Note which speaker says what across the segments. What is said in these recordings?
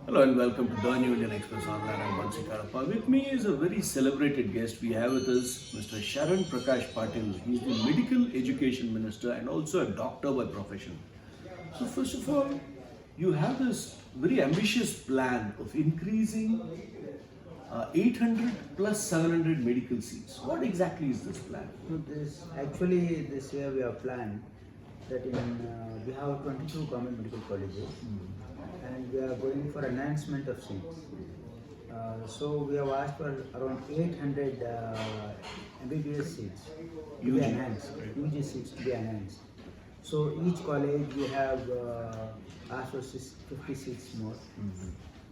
Speaker 1: Hello and welcome to the New Indian Express Online. I'm Bansy Kalappa. With me is a very celebrated guest. We have with us Mr. Sharan Prakash Patil. He's the Medical Education Minister and also a doctor by profession. So first of all, you have this very ambitious plan of increasing 800 plus 700 medical seats. What exactly is this plan?
Speaker 2: So this year we have planned that we have 22 government medical colleges and we are going for enhancement of seats. So we have asked for around 800 MBBS seats to be
Speaker 1: UG.
Speaker 2: enhanced, UG seats to be enhanced. So each college we have asked for 50 seats more.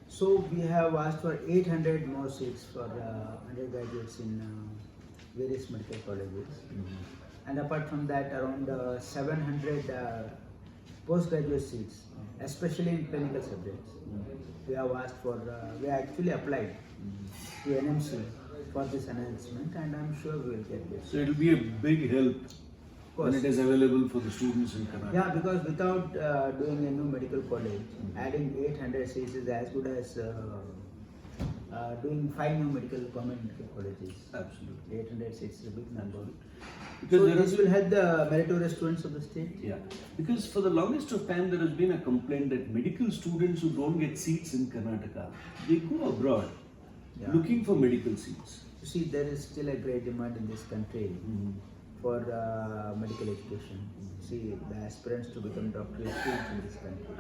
Speaker 2: So we have asked for 800 more seats for undergraduates in various medical colleges. And apart from that, around 700 postgraduate seats, especially in clinical subjects. We have asked for, we actually applied to NMC for this enhancement, and I'm sure we will get this.
Speaker 1: So it will be a big help when it is available for the students in Karnataka.
Speaker 2: Yeah, because without doing a new medical college, adding 800 seats is as good as doing 5 new government medical colleges.
Speaker 1: Absolutely.
Speaker 2: 800 seats is a big number.
Speaker 1: Because
Speaker 2: So
Speaker 1: there
Speaker 2: this
Speaker 1: is
Speaker 2: will help the meritorious students of the state.
Speaker 1: Yeah, because for the longest of time there has been a complaint that medical students who don't get seats in Karnataka, they go abroad looking for medical seats.
Speaker 2: You see, there is still a great demand in this country for medical education. See, the aspirants to become doctors in this country.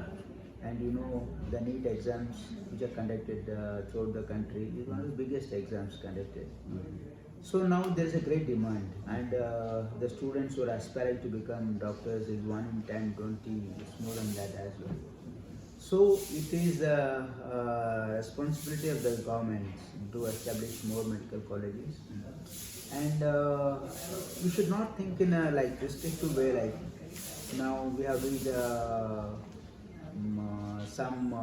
Speaker 2: And you know, the NEET exams which are conducted throughout the country is one of the biggest exams conducted. So now there is a great demand, and the students who are aspiring to become doctors is 1 in 10, 20, it's more than that as well. So it is the responsibility of the government to establish more medical colleges, and we should not think in a restrictive way, like now we have reached some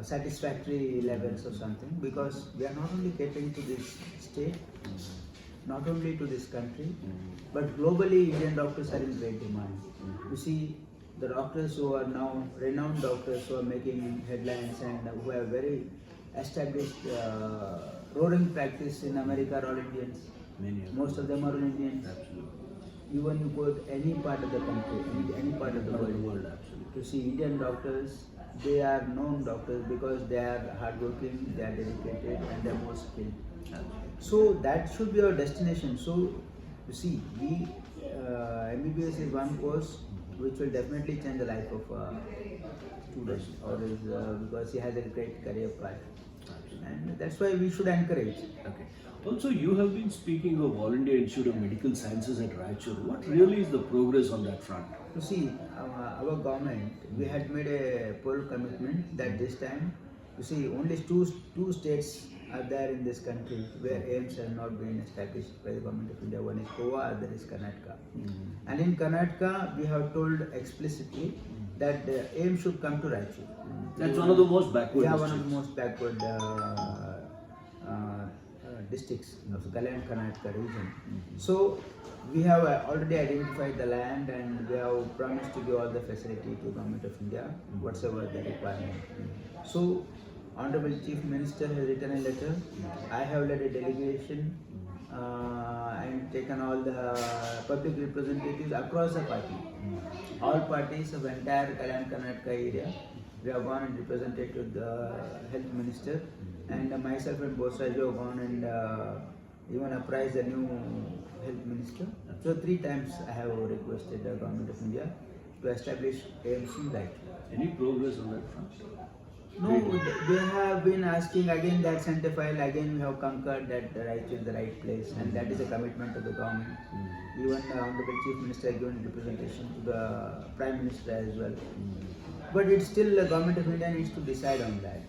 Speaker 2: satisfactory levels or something, because we are not only catering to this state, not only to this country, but globally Indian doctors are in great demand. You see, the doctors who are now renowned doctors who are making headlines and who have very established roaring practice in America are all Indians. Most of them are Indians.
Speaker 1: Absolutely.
Speaker 2: Even you go to any part of the country, any part of the world, you see Indian doctors, they are known doctors because they are hardworking, they are dedicated, and they are more skilled. So that should be our destination. So you see, MBBS is one course which will definitely change the life of students, because he has a great career path, and that's why we should encourage.
Speaker 1: Okay. Also, you have been speaking of All India Institute of Medical Sciences at Raichur. What really is the progress on that front?
Speaker 2: You see, our government, we had made a poll commitment that this time, you see, only two states are there in this country where AIIMS has not been established by the government of India. One is Goa, other is Karnataka. And in Karnataka, we have told explicitly that the AIIMS should come to Raichur.
Speaker 1: That's one of the most backward
Speaker 2: Yeah,
Speaker 1: districts.
Speaker 2: one of the most backward districts of Kalyan Karnataka region. So we have already identified the land, and we have promised to give all the facility to Government of India, whatsoever the requirement. So Honorable Chief Minister has written a letter. I have led a delegation and taken all the public representatives across the party. All parties of entire Kalyan Karnataka area. We have gone and represented to the Health Minister, and myself and Bosraju have gone and even apprised the new Health Minister. So 3 times I have requested the Government of India to establish AIIMS in Raichur.
Speaker 1: Any progress on that front?
Speaker 2: No, they have been asking again that center file, again we have concurred that Raichur is the right place, and that is a commitment of the government. Even the Honorable Chief Minister has given representation to the Prime Minister as well. But it's still the Government of India needs to decide on that.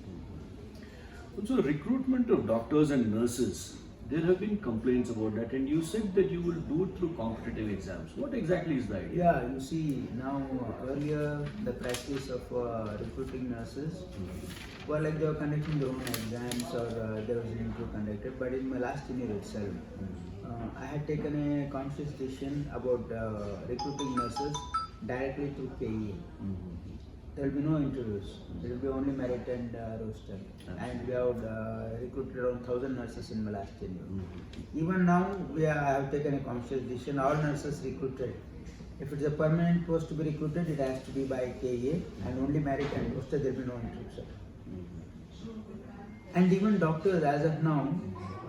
Speaker 1: Also, recruitment of doctors and nurses, there have been complaints about that, and you said that you will do it through competitive exams. What exactly is the idea?
Speaker 2: Yeah, you see, now earlier the practice of recruiting nurses were like they were conducting their own exams, or there was an interview conducted. But in my last year itself, I had taken a conscious decision about recruiting nurses directly through KE. There will be no interviews. There will be only merit and roster. And we have recruited around 1,000 nurses in the last 10 years. Even now, have taken a conscious decision. All nurses recruited. If it is a permanent post to be recruited, it has to be by KA, and only merit and roster. There will be no interviews. And even doctors, as of now,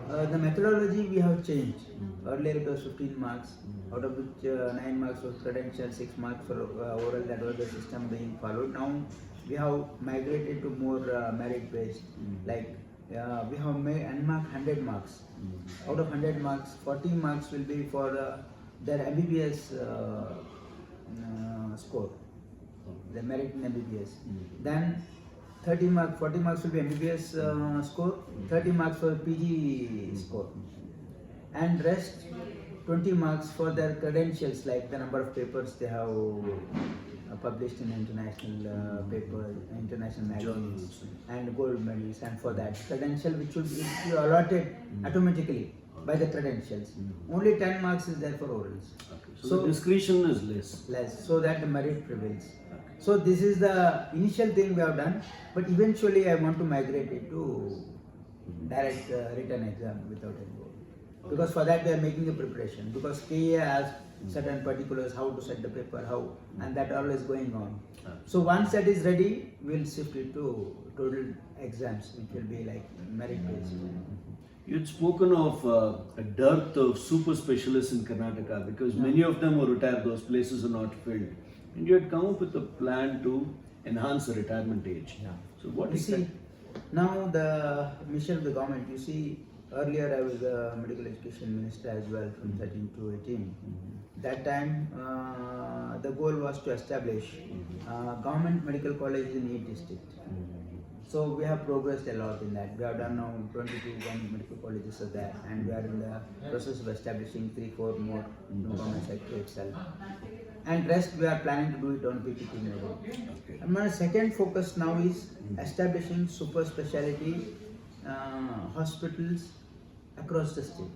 Speaker 2: the methodology we have changed. Earlier it was 15 marks, out of which 9 marks was credential, 6 marks for oral. That was the system being followed. Now we have migrated to more merit based. Like we have unmarked 100 marks. Out of 100 marks, 40 marks will be for their MBBS score, the merit in MBBS. Then 40 marks will be MBBS score, 30 marks for PG score, and rest 20 marks for their credentials, like the number of papers they have published in international papers, international magazines, and gold medals, and for that credential which would be allotted automatically by the credentials. Only 10 marks is there for orals.
Speaker 1: So the discretion is less.
Speaker 2: So that the merit prevails. So this is the initial thing we have done, but eventually I want to migrate it to direct written exam without any board. Because for that we are making a preparation, because KA has certain particulars, how to set the paper, how, and that all is going on. So once that is ready, we'll shift it to total exams, which will be like merit based.
Speaker 1: You'd spoken of a dearth of super specialists in Karnataka because many of them were retired, those places are not filled. And you had come up with a plan to enhance the retirement age. So what is that?
Speaker 2: Now the mission of the government, you see, earlier I was a medical education minister as well from 13 to 18. That time the goal was to establish government medical colleges in each district. So we have progressed a lot in that. We have done now 22 government medical colleges are there, and we are in the process of establishing 3-4 more in the government sector itself. And rest we are planning to do it on PPP model. And my second focus now is establishing super speciality hospitals across the state.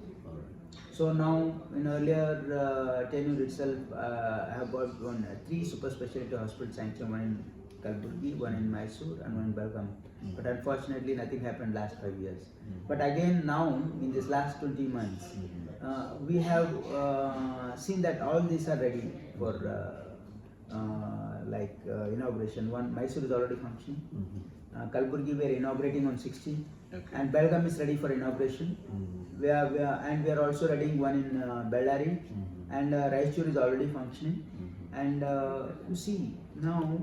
Speaker 2: So now in earlier tenure itself, I have got 3 super speciality hospitals sanctioned, one in Kalburgi, one in Mysore, and one in Belgaum. But unfortunately nothing happened last 5 years. But again now in this last 20 months, we have seen that all these are ready for inauguration. One, Mysore is already functioning. Kalburgi we are inaugurating on 16th, and Belgaum is ready for inauguration. We are also readying one in Bellary, and Raichur is already functioning. And you see now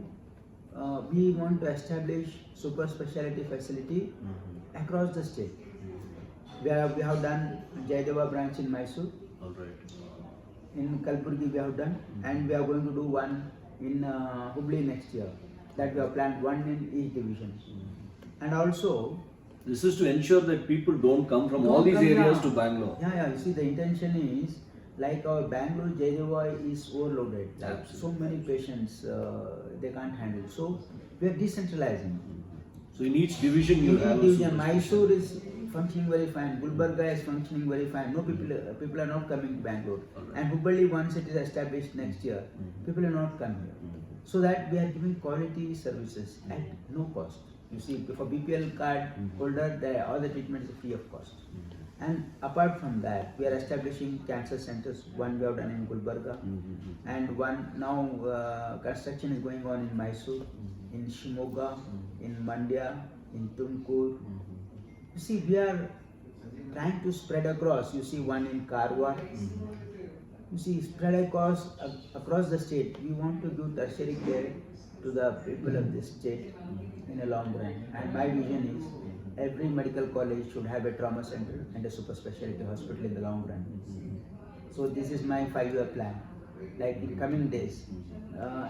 Speaker 2: we want to establish super speciality facility across the state. We have done Jayadeva branch in Mysore. In Kalburgi we have done, and we are going to do one in Hubli next year. That we have planned one in each division. And also,
Speaker 1: this is to ensure that people don't come from all these areas to Bangalore.
Speaker 2: You see, the intention is like our Bangalore Jayadeva is overloaded. Like so many patients they can't handle. So we are decentralizing.
Speaker 1: So in each division you have
Speaker 2: division. Mysore is functioning very fine. Gulbarga is functioning very fine. No people are not coming to Bangalore. And Hubballi, once it is established next year, people are not coming here. So that we are giving quality services at no cost. You see, for BPL card holder, all the treatment is free of cost. And apart from that, we are establishing cancer centers. One we have done in Gulbarga, and one now construction is going on in Mysore, in Shimoga, in Mandya, in Tumkur. You see, we are trying to spread across. You see, one in Karwar. You see, spread across the state. We want to do tertiary care to the people of this state in a long run. And my vision is every medical college should have a trauma center and a super specialty hospital in the long run. So this is my 5-year plan. Like in coming days,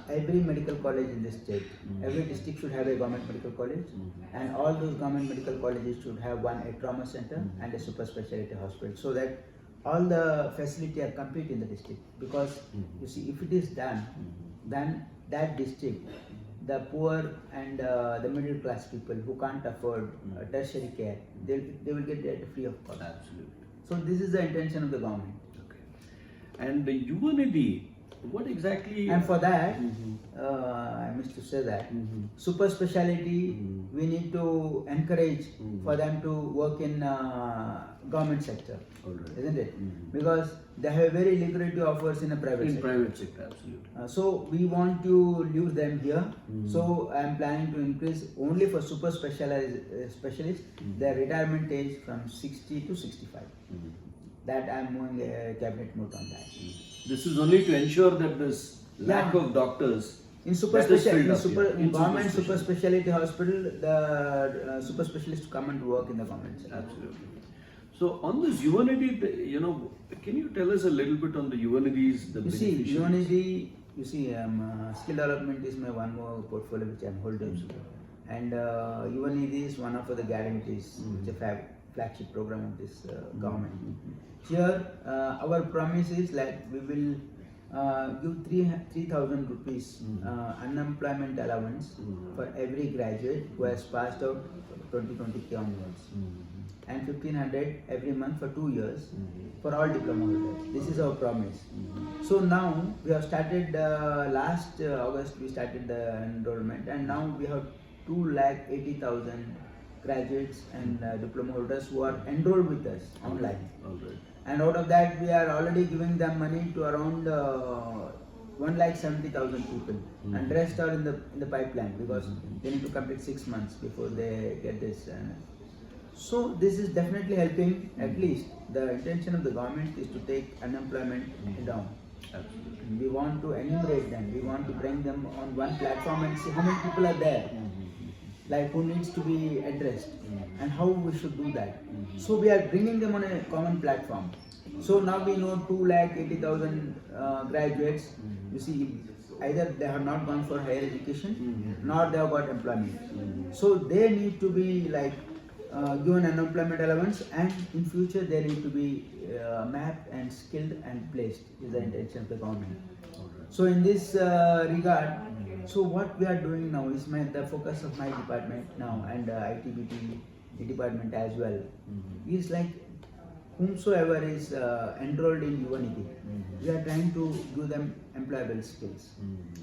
Speaker 2: every medical college in this state, every district should have a government medical college, and all those government medical colleges should have a trauma center and a super specialty hospital, so that all the facility are complete in the district. Because you see, if it is done, then that district, the poor and the middle class people who can't afford tertiary care, they will get it free of cost.
Speaker 1: Absolutely.
Speaker 2: So this is the intention of the government.
Speaker 1: And the Yuvanidhi What exactly?
Speaker 2: And for that,
Speaker 1: Mhm.
Speaker 2: I missed to say that
Speaker 1: Mhm.
Speaker 2: super speciality, we need to encourage for them to work in government sector,
Speaker 1: All right.
Speaker 2: isn't it?
Speaker 1: Mhm.
Speaker 2: Because they have very lucrative offers in the private
Speaker 1: In
Speaker 2: sector.
Speaker 1: private sector, absolutely.
Speaker 2: So we want to use them here.
Speaker 1: Mhm.
Speaker 2: So I am planning to increase only for super specialized specialists their retirement age from 60 to 65.
Speaker 1: Mhm.
Speaker 2: That I am moving a cabinet note on that.
Speaker 1: This is only to ensure that this lack
Speaker 2: Yeah.
Speaker 1: of doctors
Speaker 2: In super
Speaker 1: that is
Speaker 2: special,
Speaker 1: filled
Speaker 2: in
Speaker 1: up,
Speaker 2: super
Speaker 1: yeah.
Speaker 2: in government super
Speaker 1: specialty.
Speaker 2: specialty hospital, the super specialists come and work in the government sector.
Speaker 1: Absolutely. So on this UNID, can you tell us a little bit on the UNIDs, the
Speaker 2: You see,
Speaker 1: beneficiaries?
Speaker 2: UNID, you see, skill development is my one more portfolio which I am holding, and UNID is one of the guarantees, which is a flagship program of this government. Here, our promise is like we will give 3,000 rupees unemployment allowance for every graduate who has passed out 2023 onwards, and 1,500 every month for 2 years for all diploma holders. This is our promise. So now we have started last August we started the enrollment, and now we have 2,80,000 graduates and diploma holders who are enrolled with us online.
Speaker 1: All right.
Speaker 2: And out of that, we are already giving them money to around 1,70,000 people, and rest are in the pipeline because they need to complete 6 months before they get this. So this is definitely helping. At least the intention of the government is to take unemployment down.
Speaker 1: Absolutely.
Speaker 2: We want to enumerate them. We want to bring them on one platform and see how many people are there, like who needs to be addressed, and how we should do that. So we are bringing them on a common platform. So now we know 2,80,000 graduates. You see, either they have not gone for higher education, nor they have got employment. So they need to be like given unemployment allowance, and in future they need to be mapped and skilled and placed. Is the intention of the government. So in this regard, so what we are doing now is the focus of my department now, and ITBT department as well, is like whomsoever is enrolled in UNID, we are trying to give them employable skills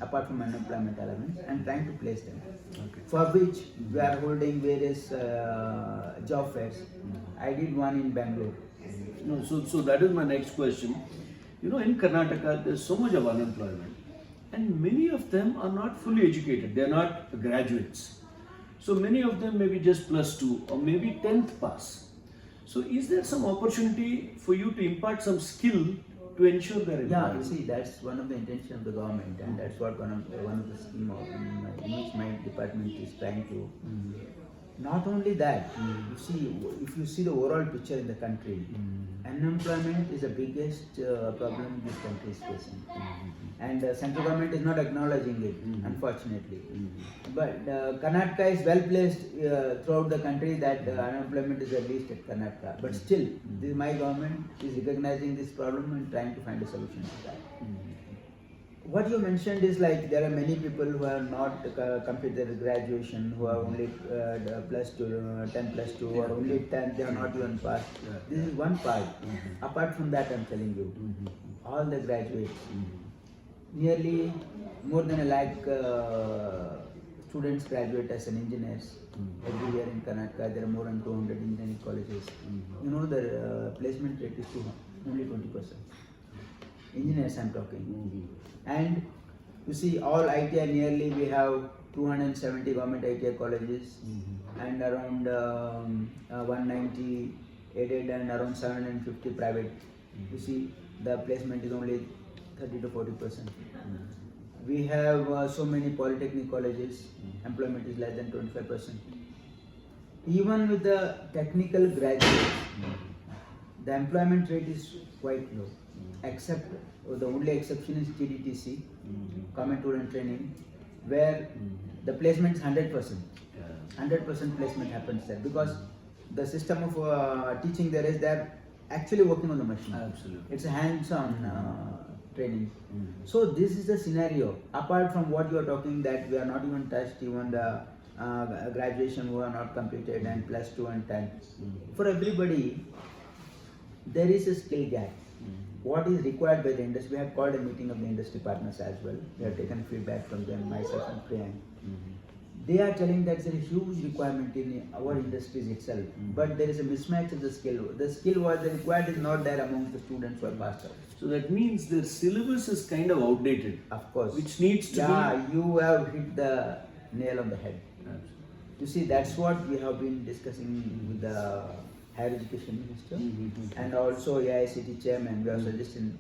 Speaker 2: apart from unemployment allowance, and trying to place them. For which we are holding various job fairs. I did one in Bangalore.
Speaker 1: No, so that is my next question. In Karnataka, there's so much of unemployment, and many of them are not fully educated. They are not graduates. So many of them may be just +2 or maybe 10th pass. So is there some opportunity for you to impart some skill to ensure their
Speaker 2: Yeah,
Speaker 1: employment?
Speaker 2: you see, that's one of the intention of the government, and that's what one of the scheme in which my department is trying to. Not only that, you see, if you see the overall picture in the country, unemployment is the biggest problem this country is facing, and central government is not acknowledging it, unfortunately. But Karnataka is well placed throughout the country that unemployment is the least at Karnataka. But still, my government is recognizing this problem and trying to find a solution to that. What you mentioned is like there are many people who have not completed their graduation, who are only +2, 10+2, or only 10, they are not even passed. This is one part. Apart from that, I am telling you, all the graduates, nearly more than 1 lakh students graduate as an engineers every year in Karnataka. There are more than 200 engineering colleges. You know the placement rate is only 20%. Engineers I am talking. And you see, all ITI, nearly we have 270 government ITI colleges, and around 190 aided and around 750 private. You see, the placement is only 30 to 40%. We have so many polytechnic colleges, employment is less than 25%. Even with the technical graduates, the employment rate is quite low, except the only exception is TDTC, Common Tool and Training, where the placement is 100%. 100% placement happens there, because the system of teaching there is they're actually working on the machine.
Speaker 1: Absolutely.
Speaker 2: It's a hands-on training. So this is the scenario. Apart from what you are talking, that we are not even touched even the graduation who are not completed, and +2 and 10. For everybody, there is a skill gap. what is required by the industry. We have called a meeting of the industry partners as well. We have taken feedback from them, myself and Priyank. They are telling that there is a huge requirement in our industries itself, but there is a mismatch of the skill. The skill what required is not there among the students who are passed out.
Speaker 1: So that means their syllabus is kind of outdated.
Speaker 2: Of course.
Speaker 1: Which needs to be...
Speaker 2: You have hit the nail on the head.
Speaker 1: Absolutely.
Speaker 2: You see, that's what we have been discussing with the Higher Education Minister and also AICT Chairman. We are suggesting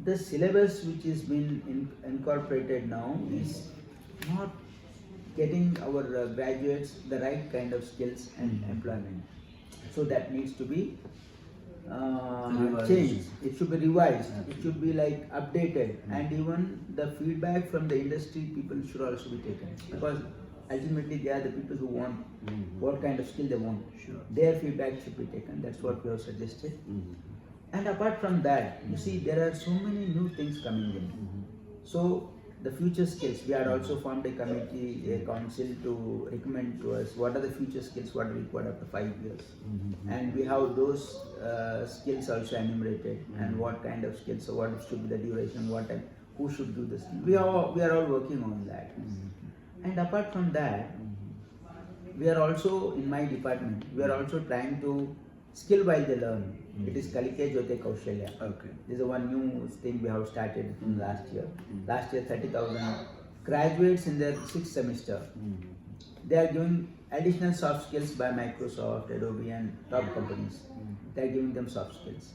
Speaker 2: the syllabus which is been incorporated now is not getting our graduates the right kind of skills and employment. So that needs to be changed. It should be revised. It should be like updated, and even the feedback from the industry people should also be taken, because ultimately they are the people who want what kind of skill they want.
Speaker 1: Sure.
Speaker 2: Their feedback should be taken. That's what we have suggested. And apart from that, you see, there are so many new things coming in. So the future skills, we had also formed a committee, a council to recommend to us what are the future skills, what are required after 5 years. And we have those skills also enumerated, and what kind of skills, so what should be the duration, what time, who should do this. We are all working on that. And apart from that, we are also, in my department, we are also trying to skill while they learn. It is Kalike Jyote Kaushalya.
Speaker 1: Okay.
Speaker 2: This is one new thing we have started from last year. Last year, 30,000 graduates in their 6th semester. They are giving additional soft skills by Microsoft, Adobe and top companies. They are giving them soft skills.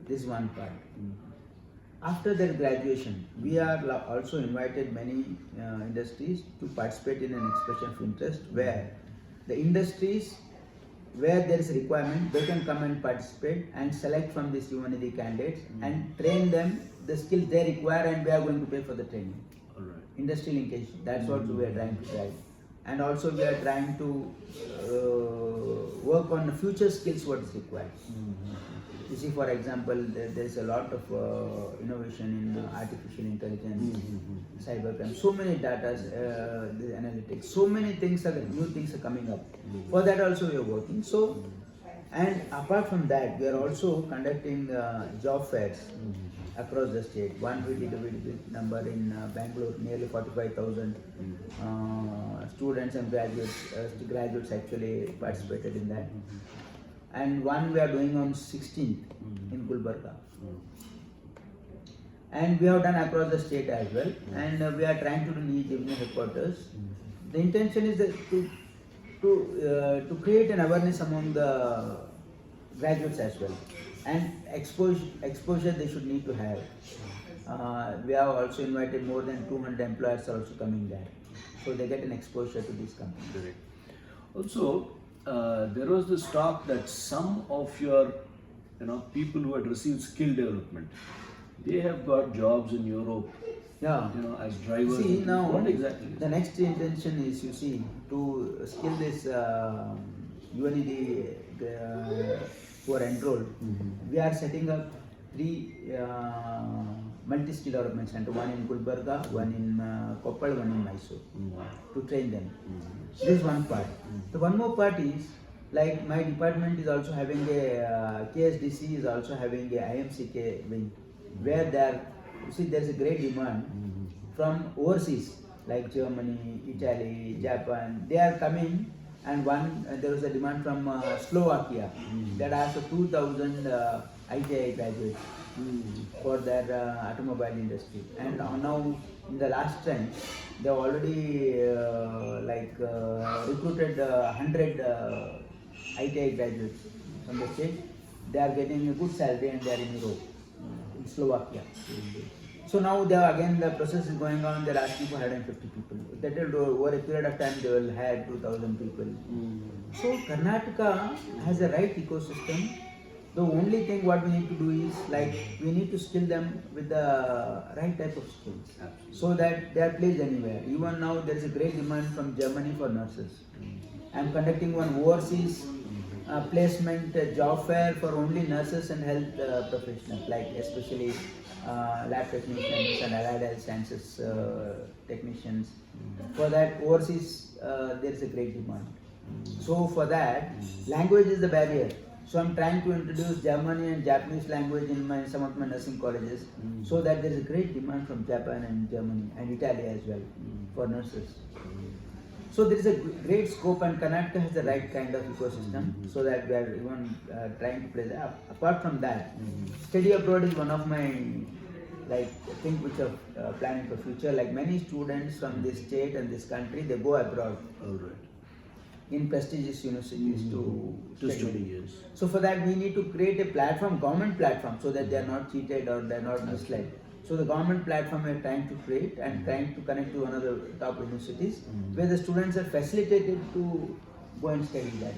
Speaker 2: This is one part. After their graduation, we are also invited many industries to participate in an expression of interest, where the industries where there is a requirement, they can come and participate and select from these Yuvanidhi candidates and train them the skills they require, and we are going to pay for the training.
Speaker 1: All right.
Speaker 2: Industry linkage, that's what we are trying to drive. And also we are trying to work on the future skills what is required. You see, for example, there is a lot of innovation in artificial intelligence, cybercrime, so many data, the analytics, so many things, new things are coming up. For that also we are working. So, and apart from that, we are also conducting job fairs across the state. One we did a very big number in Bangalore, nearly 45,000 students and graduates actually participated in that. And one we are doing on 16th in Gulbarga. And we have done across the state as well. And we are trying to do in each division headquarters. The intention is that to create an awareness among the graduates as well. And exposure they should need to have. We have also invited more than 200 employers are also coming there. So they get an exposure to these companies.
Speaker 1: Correct. Also, there was this talk that some of your people who had received skill development, they have got jobs in Europe, as drivers.
Speaker 2: See, now
Speaker 1: what exactly is
Speaker 2: the next intention is, you see, to skill this UNED who are enrolled. We are setting up 3 multi-skill development centers, one in Gulbarga, one in Koppal, one in Mysore, to train them. This is one part. The one more part is, like my department is also having a, KSDC is also having a IMCK wing, where there is a great demand from overseas, like Germany, Italy, Japan. They are coming, and there was a demand from Slovakia that has 2,000 ITI graduates for their automobile industry. And now in the last time, they have already recruited 100 ITI graduates from the state. They are getting a good salary and they are in Europe, in Slovakia. So now the process is going on. They are asking for 150 people. That will over a period of time they will hire 2,000 people. So Karnataka has a right ecosystem. The only thing what we need to do is, we need to skill them with the right type of skills. So that they are placed anywhere. Even now there is a great demand from Germany for nurses. I am conducting one overseas placement job fair for only nurses and health professionals, like especially lab technicians and allied health sciences technicians. For that overseas there is a great demand. So for that, language is the barrier. So I'm trying to introduce Germany and Japanese language in some of my nursing colleges, so that there is a great demand from Japan and Germany and Italy as well for nurses. So there is a great scope, and Karnataka has the right kind of ecosystem, so that we are even trying to play that. Apart from that, study abroad is one of my thing which are planning for future. Like many students from this state and this country, they go abroad.
Speaker 1: All right.
Speaker 2: In prestigious universities to
Speaker 1: study. Yes.
Speaker 2: So for that we need to create a platform, government platform, so that they are not cheated or they are not misled. So the government platform we are trying to create and trying to connect to one of the top universities where the students are facilitated to go and study that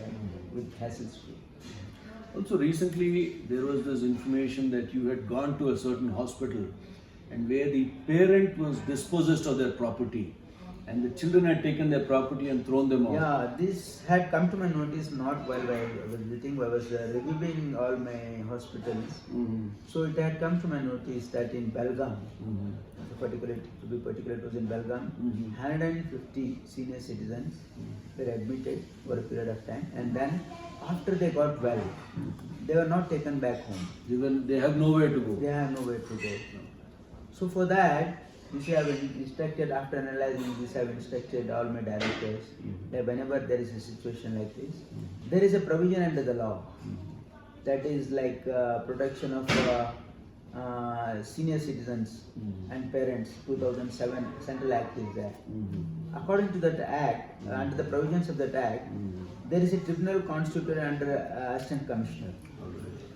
Speaker 2: with hassle-free.
Speaker 1: Also recently there was this information that you had gone to a certain hospital and where the parent was dispossessed of their property and the children had taken their property and thrown them out.
Speaker 2: Yeah, this had come to my notice not while I was visiting, I was reviewing all my hospitals. So it had come to my notice that in Belgaum, to be particular, it was in Belgaum, 150 senior citizens were admitted for a period of time, and then after they got well, they were not taken back home.
Speaker 1: They have nowhere to go.
Speaker 2: They have nowhere to go. So for that, you see, I have instructed, after analyzing this, I have instructed all my directors that whenever there is a situation like this, there is a provision under the law that is like protection of senior citizens and parents. 2007 Central Act is there. According to that Act, under the provisions of that Act, there is a tribunal constituted under Assistant Commissioner.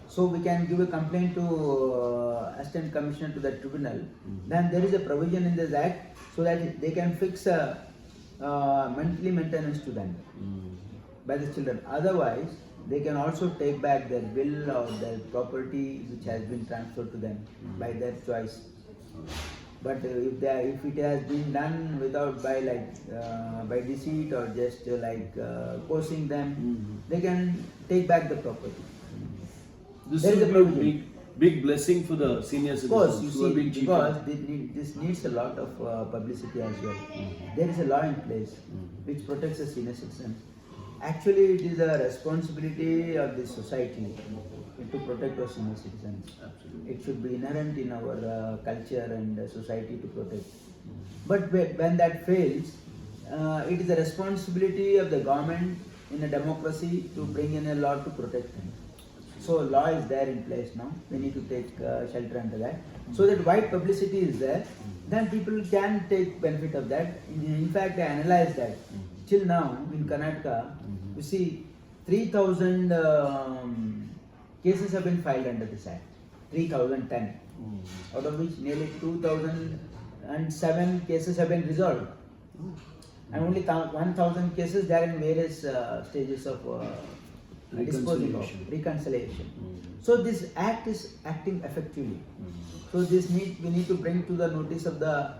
Speaker 2: So we can give a complaint to Assistant Commissioner to the tribunal. Then there is a provision in this Act so that they can fix a monthly maintenance to them by the children. Otherwise, they can also take back their bill or their property which has been transferred to them by their choice. But if it has been done without by deceit or just coercing them, they can take back the property.
Speaker 1: This is a big blessing for the senior citizens.
Speaker 2: Of course, you
Speaker 1: who are being
Speaker 2: see,
Speaker 1: cheated.
Speaker 2: because this needs a lot of publicity as well. There is a law in place which protects the senior citizens. Actually, it is a responsibility of the society to protect our senior citizens.
Speaker 1: Absolutely.
Speaker 2: It should be inherent in our culture and society to protect. But when that fails, it is the responsibility of the government in a democracy to bring in a law to protect them. So law is there in place now. We need to take shelter under that. So that wide publicity is there, then people can take benefit of that. In fact, I analyzed that. Till now in Karnataka, you see 3,000 cases have been filed under this Act. 3,010. Out of which nearly 2,007 cases have been resolved. And only 1,000 cases they are in various stages of disposing of reconciliation. So this Act is acting effectively. So we need to bring to the notice of the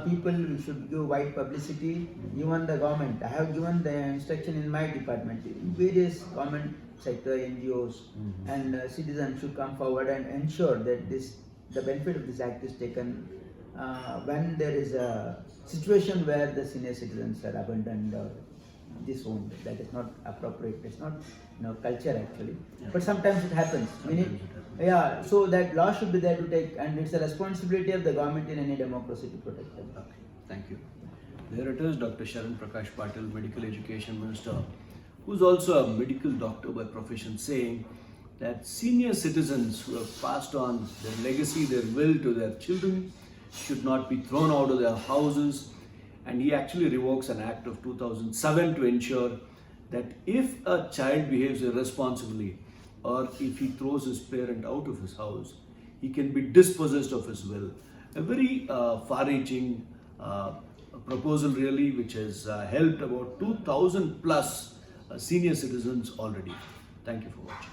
Speaker 2: people. We should give wide publicity. Even the government. I have given the instruction in my department. Various government sector, NGOs, and citizens should come forward and ensure that the benefit of this Act is taken when there is a situation where the senior citizens are abandoned or disowned. That is not appropriate. It's not culture actually. But sometimes it happens. So that law should be there to take, and it's a responsibility of the government in any democracy to protect them.
Speaker 1: Okay, thank you. There it is, Dr. Sharan Prakash Patil, Medical Education Minister, who's also a medical doctor by profession, saying that senior citizens who have passed on their legacy, their will to their children, should not be thrown out of their houses. And he actually revokes an act of 2007 to ensure that if a child behaves irresponsibly or if he throws his parent out of his house, he can be dispossessed of his will. A very far-reaching proposal really, which has helped about 2,000 plus senior citizens already. Thank you for watching.